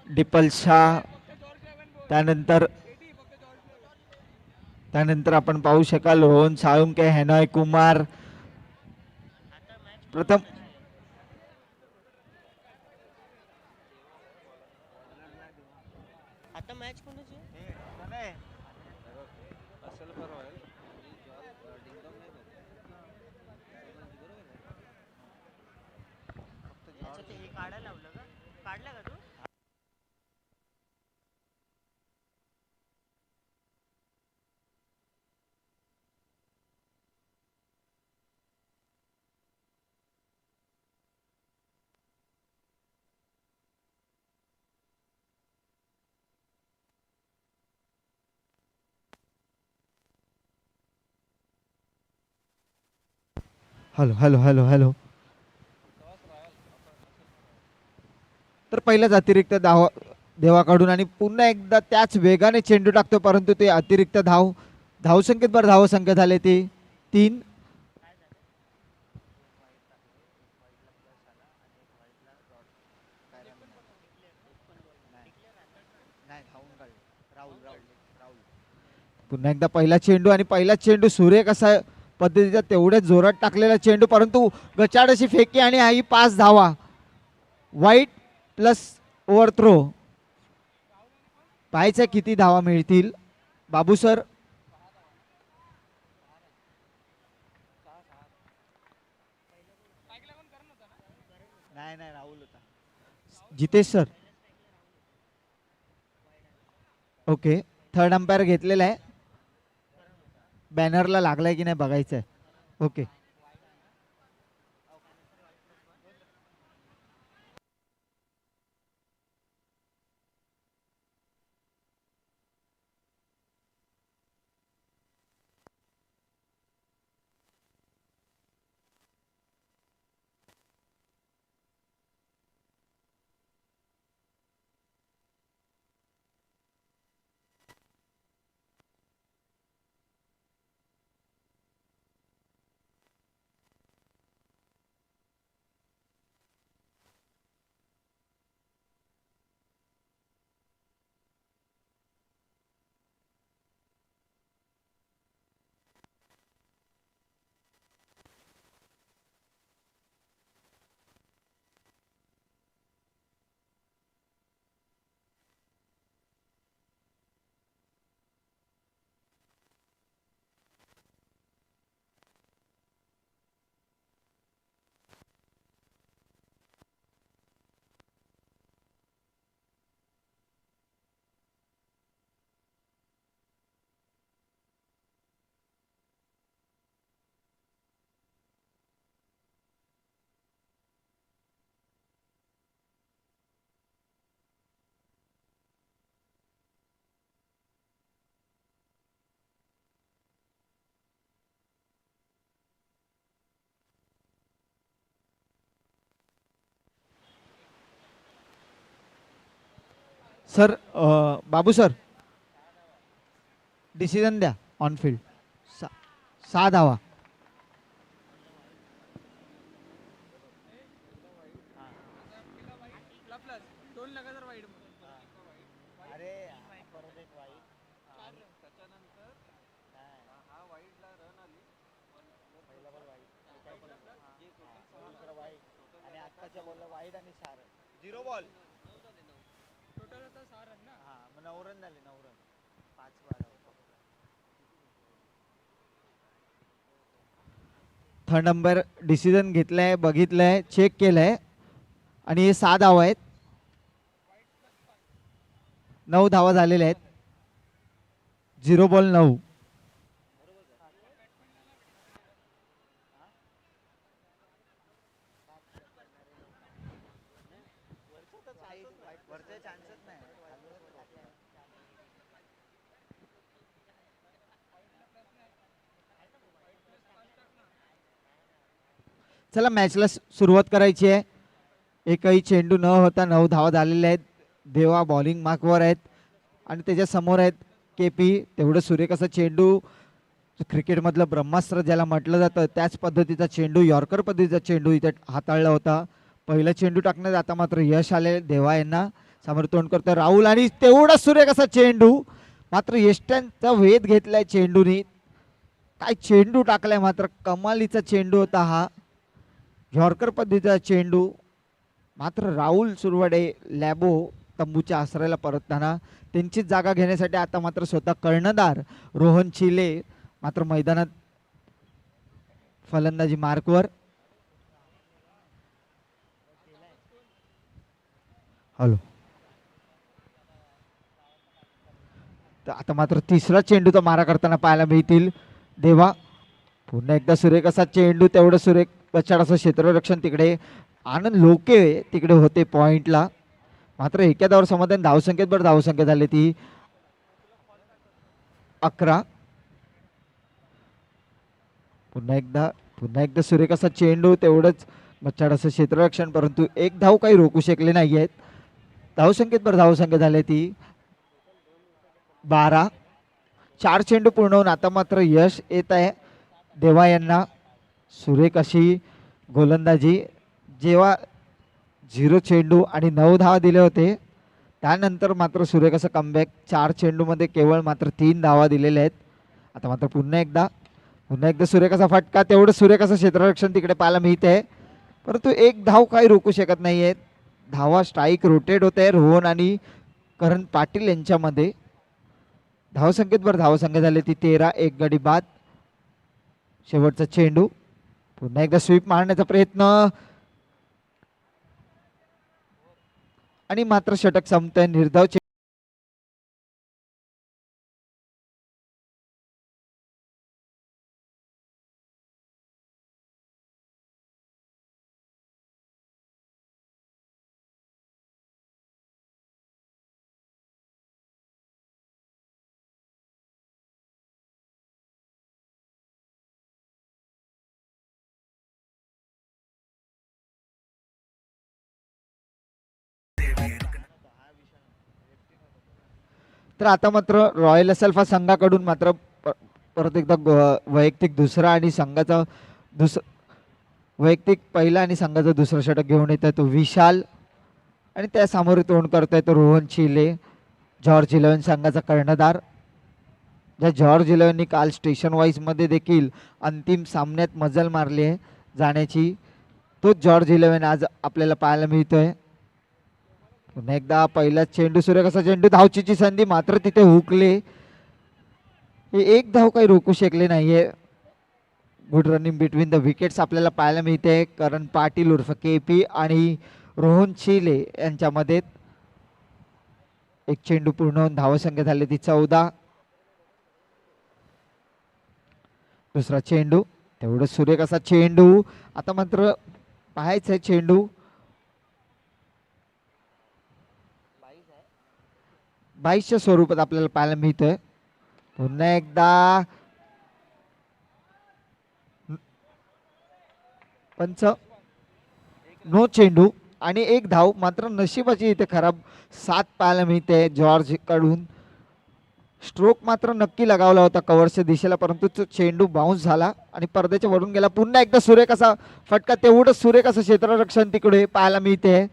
डिपल शाह, त्यानंतर आपण पाहू शकाल रोहन साळुंके, हेनॉय कुमार. प्रथम आता मॅच कोणाची आहे? याच्यात हे काढायला लावलं का? काढलं का तू? Hello hello hello hello. तर पहिलाच अतिरिक्त धाव देवाकडून आणि पुन्हा एकदा त्याच वेगाने चेंडू टाकतो, परंतु ते अतिरिक्त धावसंख्येत बरं धावसंख्या झाले ते 3. पुन्हा एकदा पहिला चेंडू आणि पहिला चेंडू सुरेख असा पद्धतीचा तेवढ्या जोरात टाकलेला चेंडू, परंतु गचाड अशी फेकी आणि ही 5 धावा. वाईट प्लस ओव्हर थ्रो. पाहायचं किती धावा मिळतील बाबू सर. नाही राहुल होता. Jitesh sir. Okay, third umpire घेतलेला आहे. बॅनरला लागलाय की नाही बघायचं आहे. ओके. सर बाबू सर डिसिजन द्या. ऑन फील्ड 6 धावा. Zero ball. Third umpire decision घेतलाय, बघितलंय, चेक केलंय आणि हे 6 धावा आहेत. 9 धावा झालेल्या आहेत. 0 बॉल 9. चला मॅचला सुरुवात करायची आहे. एकही चेंडू न होता 9 धावा झालेल्या आहेत. देवा बॉलिंग मार्कवर आहेत आणि त्याच्या समोर आहेत केपी. तेवढं सुरेख असा चेंडू, क्रिकेटमधलं ब्रह्मास्त्र ज्याला म्हटलं जातं त्याच पद्धतीचा चेंडू, यॉर्कर पद्धतीचा चेंडू इथे हाताळला होता. पहिला चेंडू टाकण्यात आता मात्र यश आले देवा यांना. समोर तोंड करतोय राहुल आणि तेवढा सुरेख असा चेंडू, मात्र यष्ट्यांचा वेध घेतलाय चेंडूनी. काय चेंडू टाकलाय, मात्र कमालीचा चेंडू होता हा, यॉर्कर पद्धतीचा चेंडू. मात्र राहुल सुरवडे लॅबो तंबूच्या आसऱ्याला परतताना त्यांचीच जागा घेण्यासाठी आता मात्र स्वतः कर्णधार रोहन चिले मात्र मैदानात फलंदाजी मार्कवर. हॅलो, तर आता मात्र तिसरा चेंडूचा मारा करताना पाहायला मिळतील देवा. पुन्हा एकदा सुरेख असा चेंडू, तेवढं सुरेख बचाड असं क्षेत्ररक्षण तिकडे. आनंद लोके तिकडे होते पॉइंटला. मात्र एका धावावर समाधान. धावसंख्येत बरं धावसंख्या झाली ती 11. पुन्हा एकदा सुरेख असा चेंडू, तेवढंच बचाड असं क्षेत्ररक्षण, परंतु एक धाव काही रोखू शकले नाही आहेत. धावसंख्येत बरं धावसंख्या झाली ती 12. 4 चेंडू पूर्ण होऊन आता मात्र यश येत आहे देवा यांना. सुरेख अशी गोलंदाजी. जेव्हा 0 चेंडू आणि 9 धावा दिले होते, त्यानंतर मात्र सुरेख असं कमबॅक. 4 चेंडूमध्ये केवळ मात्र 3 धावा दिलेल्या आहेत. आता मात्र पुन्हा एकदा सुरेख असा फटका, तेवढं सुरेख असं क्षेत्ररक्षण तिकडे पाहायला मिळते, परंतु एक धाव काही रोखू शकत नाहीये. धावा स्ट्राईक रोटेट होत आहे रोहन आणि करण पाटील यांच्यामध्ये. धावसंख्येत बरं धावसंख्या झाली ती 13. एक गडी बाद. शेवटचा चेंडू, पुन्हा एकदा स्वीप मारण्याचा प्रयत्न आणि मात्र षटक संपतंय. निर्धाव तर आता मात्र रॉयल असल्फा संघाकडून मात्र परत एकदा वैयक्तिक दुसरा आणि संघाचा वैयक्तिक पहिला आणि संघाचा दुसरा षटक घेऊन येत आहे तो विशाल. आणि त्या समोर तोंड करतोय तो रोहन चिले, जॉर्ज 11 संघाचा कर्णधार. ज्या जॉर्ज 11नी काल स्टेशन वाईज मध्ये देखील अंतिम सामन्यात मजल मारली आहे जाण्याची, तोच जॉर्ज 11 आज आपल्याला पाहायला मिळतोय. पुन्हा एकदा पहिला चेंडू, सुरेख असा चेंडू, धावचीची संधी, मात्र तिथे हुकले. हे एक धाव काही रोखू शकले नाहीये. Good running between the wickets आपल्याला पाहायला मिळते. करण पाटील उर्फ केपी आणि रोहन चिले यांच्यामध्ये. एक चेंडू पूर्ण होऊन धावसंख्या झाली ती 14. दुसरा चेंडू, तेवढं सुरेख असा चेंडू. आता मात्र पाहायचंय चेंडू 22च्या स्वरूपात आपल्याला पाहायला मिळतंय. पुन्हा एकदा पंच, नो चेंडू आणि एक धाव. मात्र नशिबाची इथे खराब साथ पाहायला मिळते जॉर्ज कडून. स्ट्रोक मात्र नक्की लगावला होता कव्हरच्या दिशेला, परंतु तो चेंडू बाउन्स झाला आणि पडद्याच्या वरून गेला. पुन्हा एकदा सुरेख असा फटका, तेवढं सुरेख असं क्षेत्ररक्षण तिकडे पाहायला मिळते.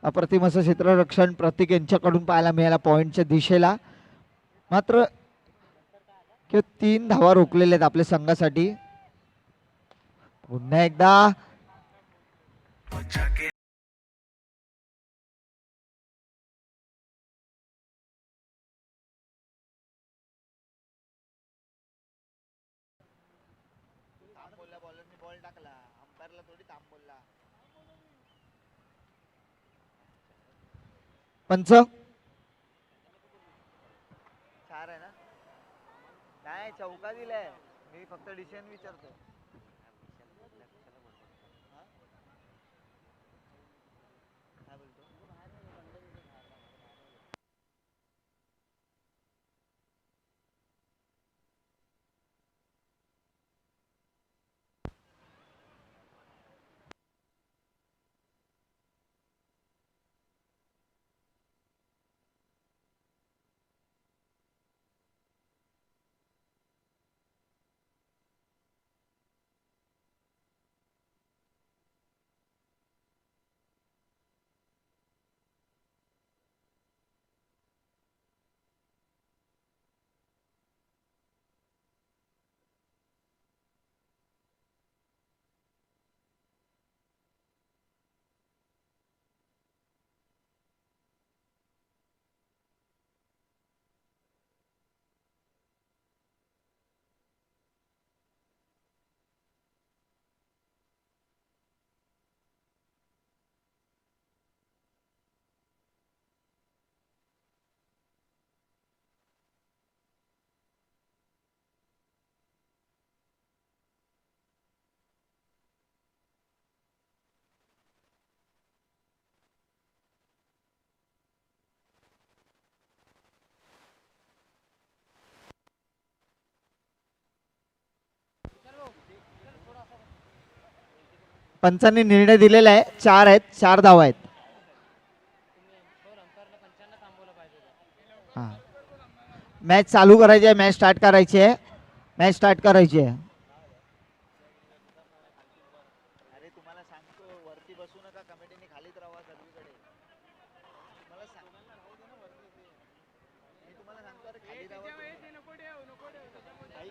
अप्रतिम असं क्षेत्ररक्षण प्रतीक यांच्याकडून पाहायला मिळाला पॉइंटच्या दिशेला. मात्र 3 धावा रोखलेल्या आहेत आपल्या संघासाठी. पुन्हा एकदा पंच, 4 आहे ना? नाही, चौका दिलाय. मी फक्त डिसिजन विचारतो. पंचांनी निर्णय दिलेला आहे, 4 आहेत, 4 धावा आहेत. हा, मॅच चालू करायची आहे, मॅच स्टार्ट करायची आहे, मॅच स्टार्ट करायची आहे. अरे तुम्हाला सांगतो वरती बसू नका, कमिटीने खालीच राहा सर्वीकडे. मला सांग, मी तुम्हाला सांगतो अरे खाली राहा तुम्ही. आई,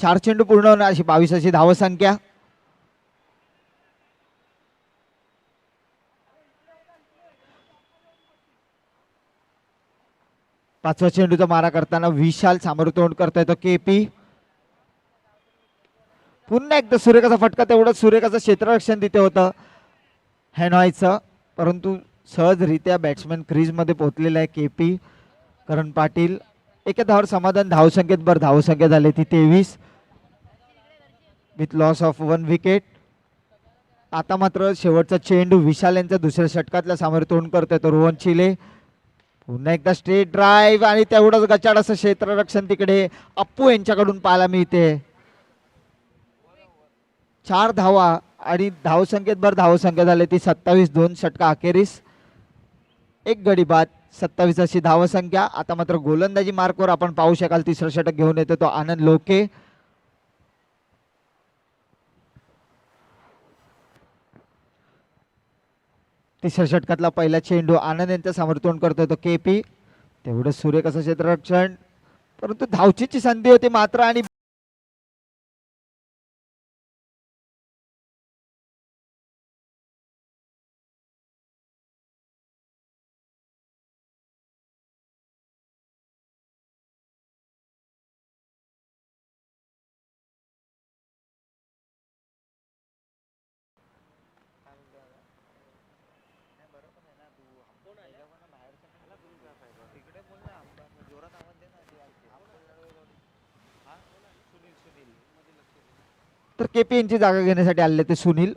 4 चेंडू पूर्ण होणार, अशी 22 अशी धावसंख्या. पाचवा चेंडूचा मारा करताना विशाल सामोर तोंड करतोय तो केपी. पुन्हा एकदा सुरेखाचा फटका, तेवढं सुरेखाचं क्षेत्ररक्षण तिथे होतं हॅनॉयचं, परंतु सहजरित्या बॅट्समॅन क्रीजमध्ये पोहोचलेला आहे केपी करण पाटील. एका धावावर समाधान, धावसंख्येत भर धावसंख्या झाली ती 23 विथ लॉस ऑफ 1 विकेट. आता मात्र शेवटचा चेंडू विशाल यांच्या दुसऱ्या षटकातल्या सामोरे तोंड करतोय तो रोहन चिले. पुन्हा एकदा स्ट्रेट ड्राईव्ह आणि तेवढंच गचाड असं क्षेत्ररक्षण तिकडे अप्पू यांच्याकडून पाहायला मिळते. 4 धावा आणि धावसंख्येत भर धावसंख्या झाली ती 27 2 षटका अखेरीस. एक गडी बाद, 27 अशी धावसंख्या. आता मात्र गोलंदाजी मार्कवर आपण पाहू शकाल तिसरं षटक घेऊन येतो तो आनंद लोके. तिसऱ्या षटकातला पहिला चेंडू आनंद यांच्या समोर तोंड करतोय तो केपी. तेवढं सुरेख असं क्षेत्ररक्षण, परंतु धावचीची संधी होती मात्र आणि तिकडे बोल ना, जोरात आवाज दे ना. हा, सुनील सुनील तर केपी यांची जागा घेण्यासाठी आलेले ते सुनील.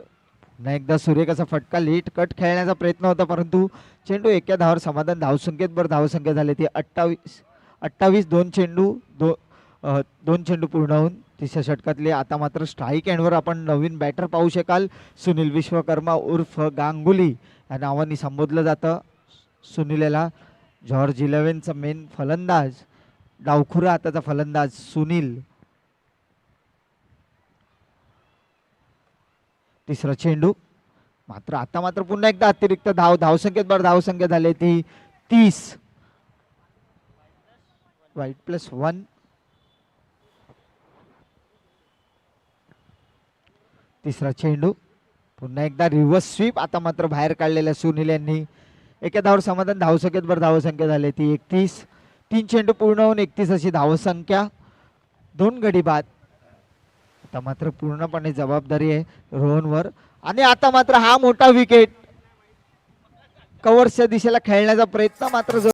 पुन्हा एकदा सुरेखाचा फटका, लेट कट खेळण्याचा प्रयत्न होता परंतु चेंडू एका धावावर समाधान, धावसंख्येत भर धावसंख्या झाली ती 28 2 चेंडू 2 चेंडू पूर्ण होऊन तिसऱ्या षटकातले. आता मात्र स्ट्राईक एंडवर आपण नवीन बॅटर पाहू शकाल, सुनील विश्वकर्मा उर्फ गांगुली या नावाने संबोधलं जातं सुनील याला. जॉर्ज 11चा मेन फलंदाज, डावखुरा हाताचा फलंदाज सुनील. तिसरा चेंडू मात्र आता मात्र पुन्हा एकदा अतिरिक्त धावसंख्येत भर धावसंख्या झाली ती 30 वाईट +1. तिसरा चेंडू पुन्हा एकदा रिव्हर्स स्वीप, आता मात्र बाहेर काढलेल्या सुनील यांनी. एका धावावर समाधान, धावसंख्येत भर धावसंख्या झाली ती 31. 3 चेंडू पूर्ण होऊन 31 अशी धावसंख्या, 2 गडी बाद. आता मात्र पूर्णपणे जबाबदारी आहे रोहनवर आणि आता मात्र हा मोठा विकेट कव्हर्सच्या दिशेला खेळण्याचा प्रयत्न मात्र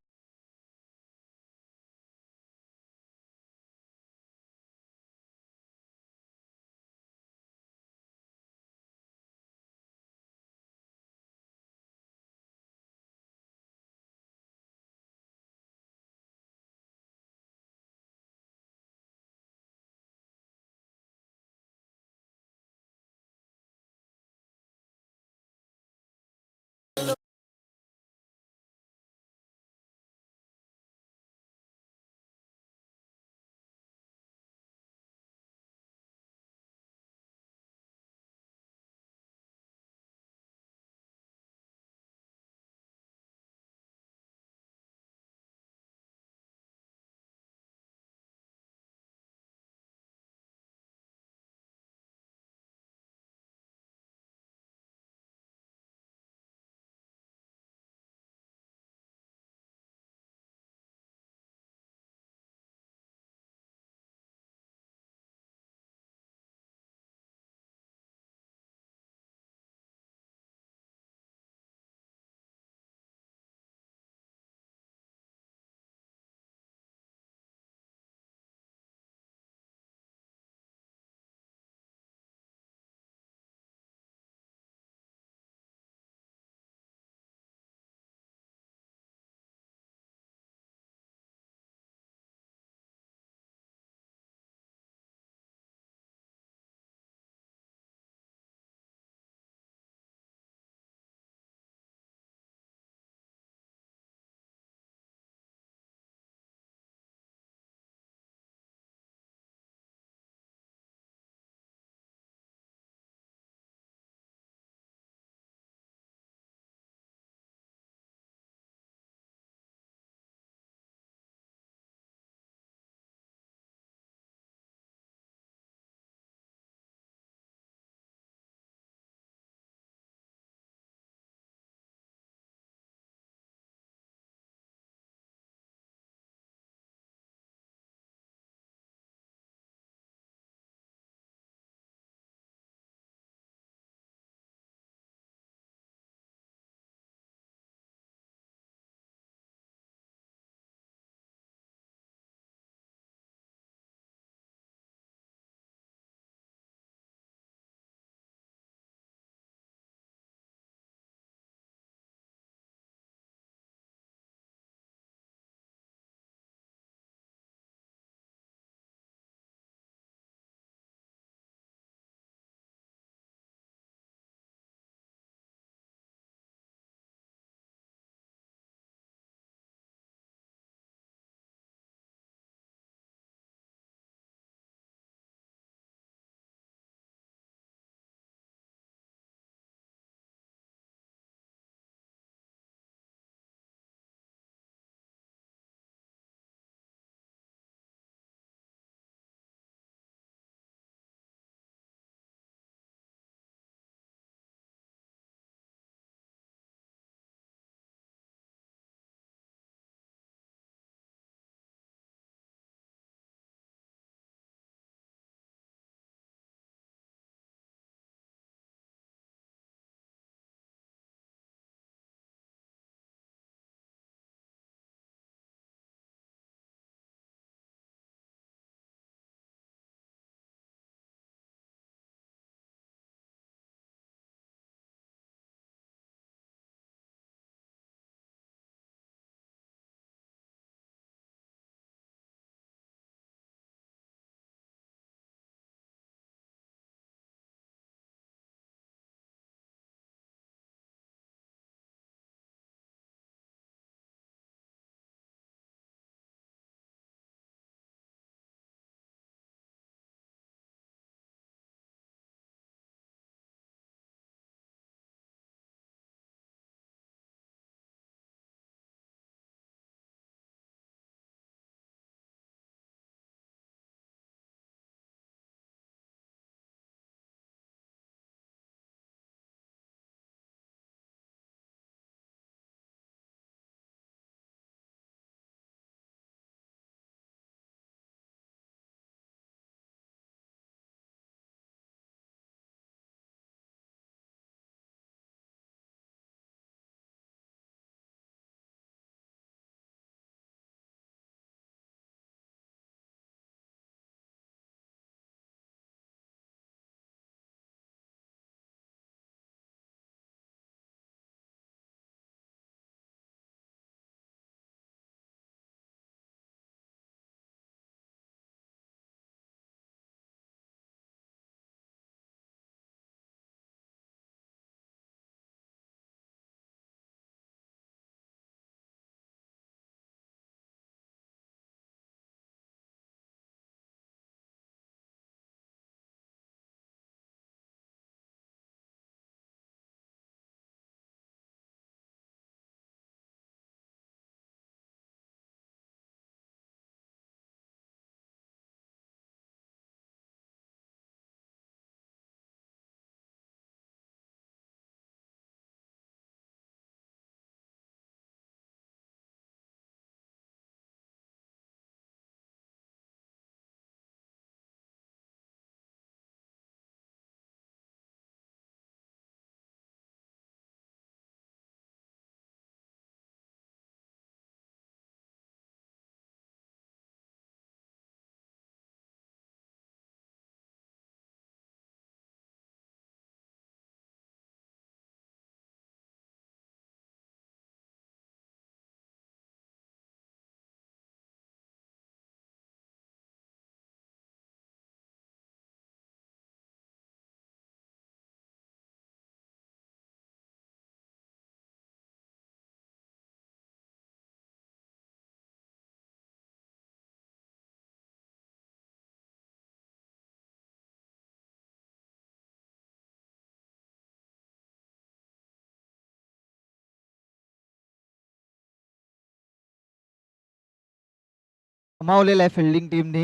गमावलेला आहे फिल्डिंग टीमने.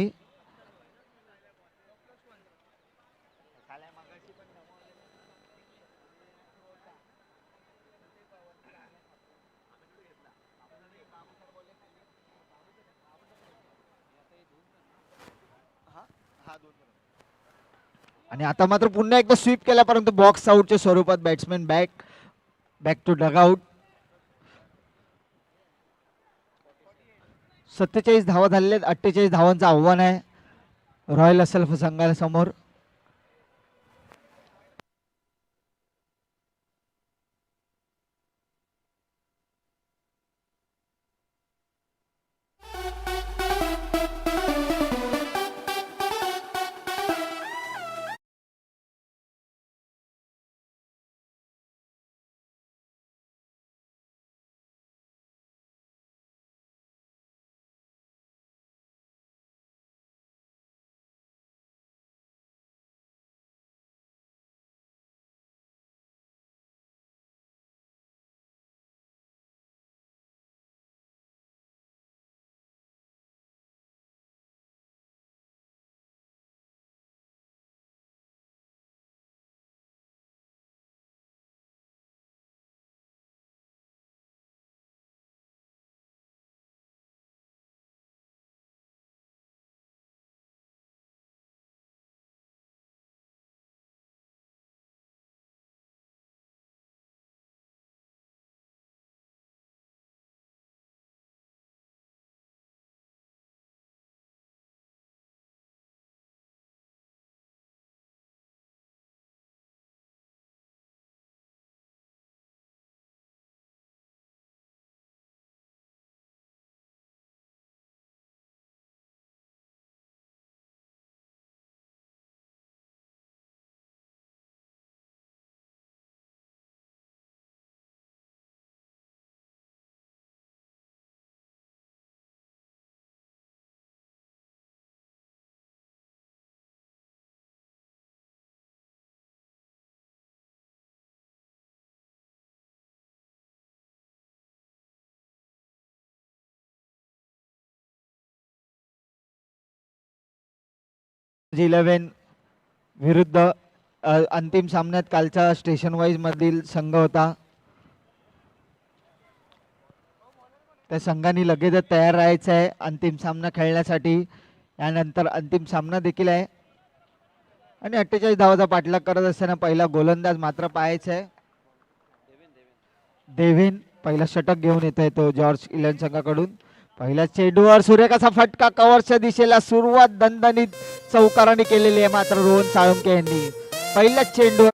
साल्या मगाशी पण गमावलेलं. हा हा दोन रन. आणि आता मात्र पुन्हा एकदा स्वीप केला, परंतु बॉक्स आउटच्या स्वरूपात बॅट्समॅन बॅक टू डगआउट. 47 धावा झालेले आहेत. 48 धावांचं आव्हान आहे रॉयल असल्फ संघासमोर. इलेव्हन विरुद्ध अंतिम सामन्यात कालचा स्टेशन वाईज मधील संघ होता. त्या संघाने लगेचच तयार राहायचं आहे अंतिम सामना खेळण्यासाठी. यानंतर अंतिम सामना देखील आहे आणि 48 धावाचा पाठलाग करत असताना पहिला गोलंदाज मात्र पाहायचा आहे. देवेन पहिला षटक घेऊन येत आहे तो जॉर्ज इलेव्हन संघाकडून. पहिल्या चेंडूवर सूर्यकाचा फटका कव्हरच्या दिशेला. सुरुवात दणदणीत चौकाराने केलेली आहे मात्र रोहन साळुंके यांनी पहिल्या चेंडू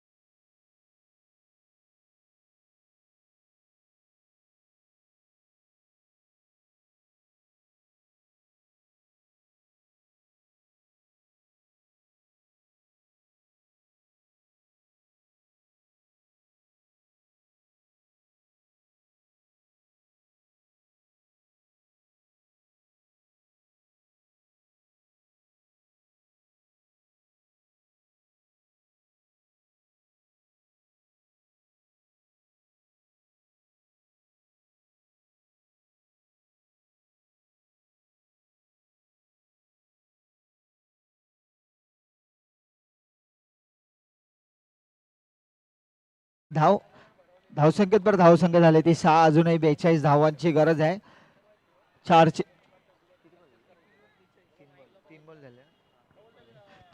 धावसंख्येत धावसंख्या झाली ती 6. अजूनही 42 धावांची गरज आहे.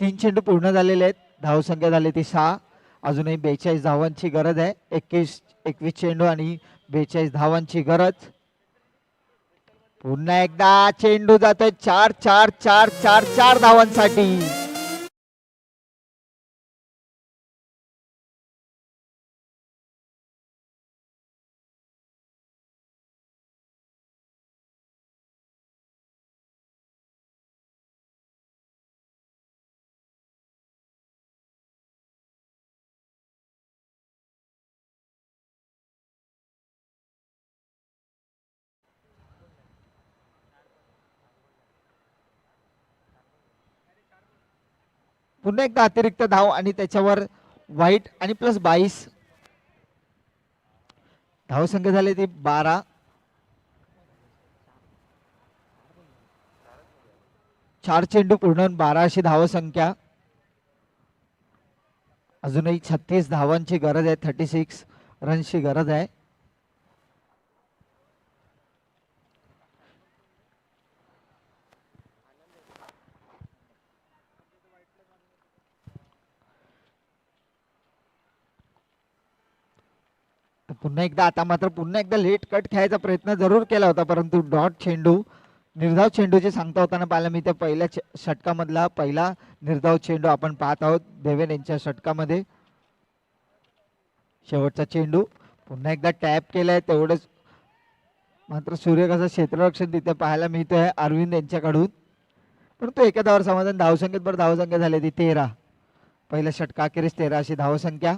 3 चेंडू पूर्ण झालेले आहेत. धावसंख्या झाली ती 6. अजूनही 42 धावांची गरज आहे. 21 चेंडू आणि 42 धावांची गरज. पुन्हा एकदा चेंडू जातोय 4 धावांसाठी. पुन्हा एकदा अतिरिक्त धाव आणि त्याच्यावर वाईट आणि प्लस 22. धावसंख्या झाली ती 12. 4 चेंडू पूर्ण 12 अशी धावसंख्या. अजूनही 36 धावांची गरज आहे. 36 रन्सची गरज आहे. पुन्हा एकदा आता मात्र पुन्हा एकदा लेट कट खेळायचा प्रयत्न जरूर केला होता, परंतु डॉट चेंडू निर्धाव चेंडूचे सांगता होताना पाहिलं मी. त्या पहिल्या षटकामधला पहिला निर्धाव चेंडू आपण पाहत आहोत देवेन यांच्या षटकामध्ये. शेवटचा चेंडू पुन्हा एकदा टॅप केलाय, तेवढंच मात्र सूर्यकाचं क्षेत्ररक्षण तिथे पाहायला मिळतंय अरविंद यांच्याकडून. परंतु एका धावावर समाधान. धावसंख्येत बरं धावसंख्या झाली ती 13. पहिल्या षटकाखेरीस 13 अशी धावसंख्या.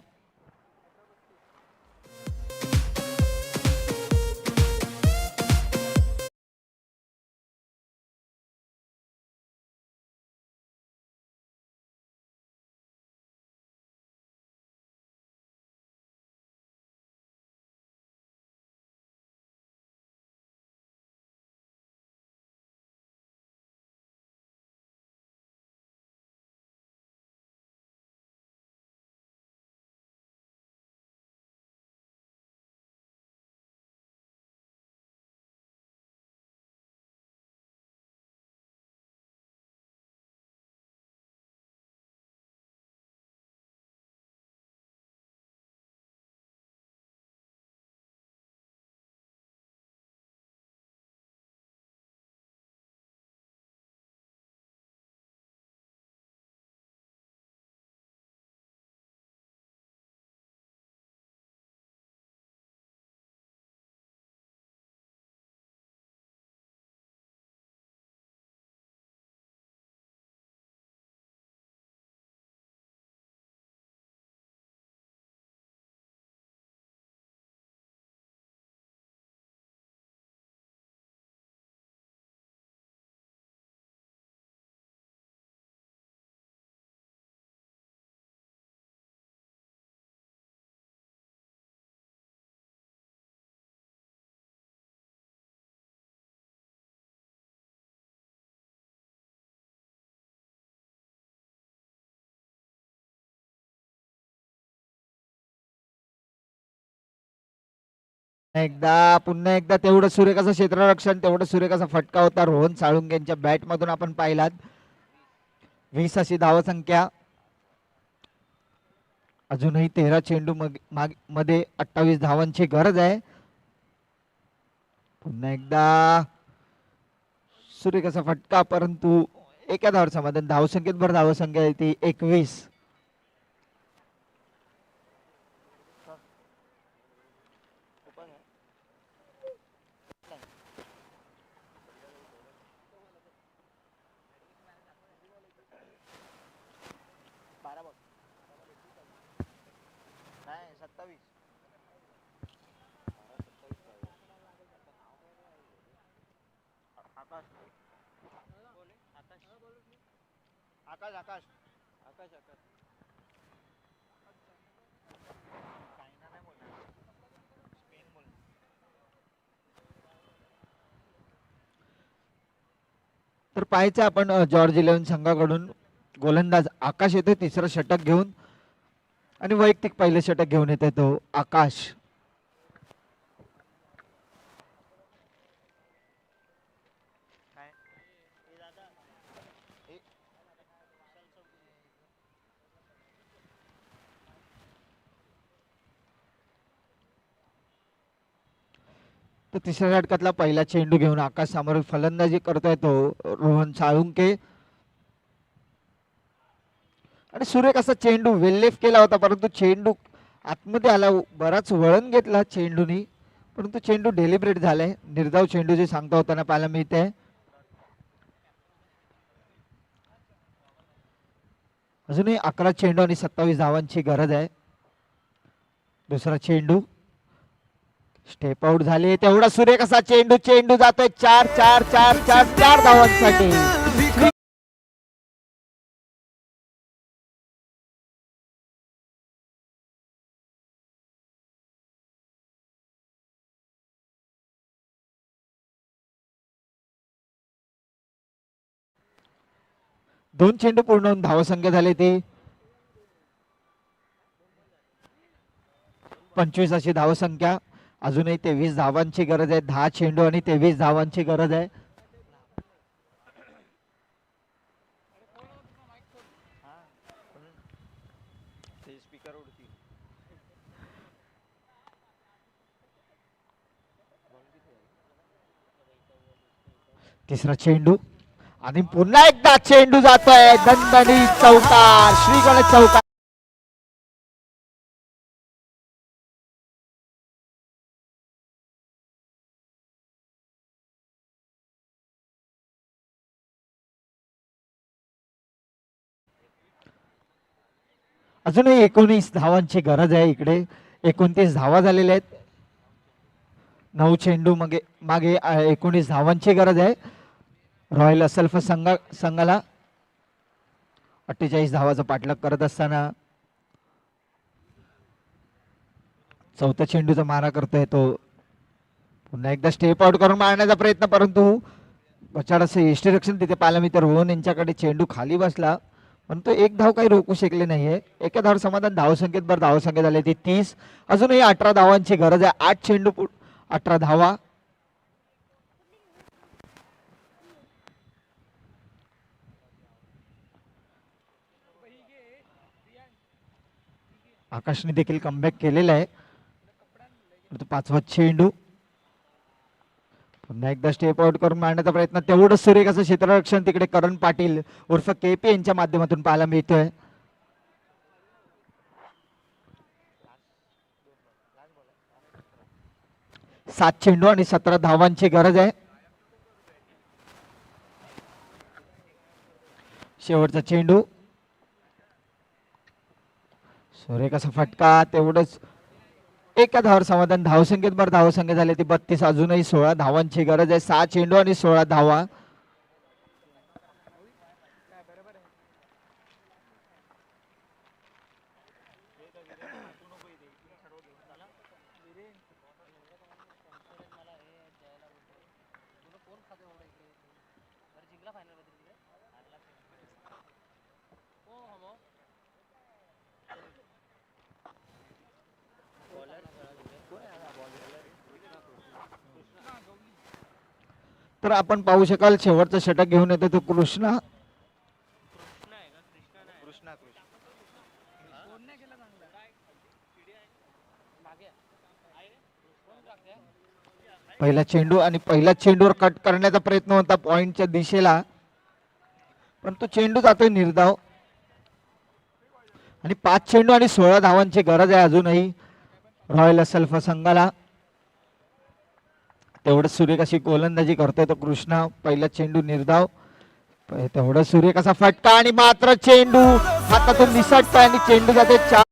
पुन्हा एकदा तेवढं सूर्यकाचं क्षेत्ररक्षण, तेवढं सूर्यकाचा फटका होता रोहन साळुंके यांच्या बॅट मधून आपण पाहिलात. 20 अशी धावसंख्या. अजूनही 13 चेंडू मध्ये 28 धावांची गरज आहे. पुन्हा एकदा सूर्यकाचा फटका, परंतु एका धावावर समाधान. धावसंख्येत भर धावसंख्या आहे ती 21. नाही 27. आकाश आकाश आकाश आकाश आकाश चायना नाही बोलणार, स्पेन बोल. तर पाहायचं आपण जॉर्ज 11 संघाकडून गोलंदाज आकाश येतोय तिसरं षटक घेऊन आणि वैयक्तिक पहिले षटक घेऊन येते तो आकाश. काय ए दादा ए तर तिसऱ्या षटकातला पहिला चेंडू घेऊन आकाश समोर फलंदाजी करतोय तो रोहन साळुंके. आणि सूर्यकाचा चेंडू वेल्लेफ केला होता, परंतु चेंडू आतमध्ये आला. बराच वळण घेतला चेंडूनी, परंतु चेंडू डेलिब्रेट झालाय. निर्धाव चेंडू जे सांगता होताना पाहायला मिळते. अजूनही 11 चेंडू आणि 27 धावांची गरज आहे. दुसरा चेंडू स्टेप आउट झाले, तेवढा सूर्यकाचा चेंडू. चेंडू जातोय 4 4 4 4 4 धावांसाठी. 2 चेंडू पूर्ण होऊन धावसंख्या झाली ती 25 अशी धावसंख्या. अजूनही 23 धावांची गरज आहे. 10 चेंडू आणि 23 धावांची गरज आहे. ते स्पीकर उडतील. तिसरा चेंडू आणि पुन्हा एकदा चेंडू जातोय दणदणी चौकार. श्री गणेश चौकार. अजूनही 19 धावांची गरज आहे. इकडे 29 धावा झालेल्या आहेत. 9 चेंडू मागे मागे 19 धावांची गरज आहे रॉयल असल्फ संघाला. 48 धावाचा पाठलाग करत असताना चौथ्या चेंडूचा मारा करतोय तो. पुन्हा एकदा स्टेप आउट करून मारण्याचा प्रयत्न, परंतु बचाड असं यष्टीरक्षण तिथे पाहिलं मी तर रोहन यांच्याकडे चेंडू खाली बसला, परंतु एक धाव काही रोखू शकले नाहीये. एका धाव समाधान. धावसंख्येत भर धावसंख्या झाली ती 30. अजूनही 18 धावांची गरज आहे. 8 चेंडू 18 धावा. आकाशने देखील कमबॅक केलेला आहे. पाचवा चेंडू पुन्हा एकदा स्टेप आउट करून मारण्याचा प्रयत्न. तेवढंच सुरेख असं क्षेत्ररक्षण तिकडे करण पाटील उर्फ केपी यांच्या माध्यमातून पाहायला मिळतोय. 7 चेंडू आणि 17 धावांची गरज आहे. शेवटचा चेंडू सुरेख असा फटका. तेवढंच एका धावावर समाधान. धावसंख्येत भर धावसंख्या झाली ती 32. अजूनही 16 धावांची गरज आहे. 6 चेंडू आणि 16 धावा. तर आपण पाहू शकाल शेवटचा षटक घेऊन येतो तो कृष्णा. पहिला चेंडू आणि पहिल्या चेंडूवर कट करण्याचा प्रयत्न होता पॉइंटच्या दिशेला, परंतु चेंडू जातोय निर्धाव. आणि 5 चेंडू आणि 16 धावांची गरज आहे अजूनही रॉयल असल्फ संघाला. तेवढं सुरेख अशी गोलंदाजी करतोय तो कृष्णा. पहिला चेंडू निर्धाव. तेवढं सुरेख असा फटका आणि मात्र चेंडू हातातून निसटतोय आणि चेंडू जाते 4.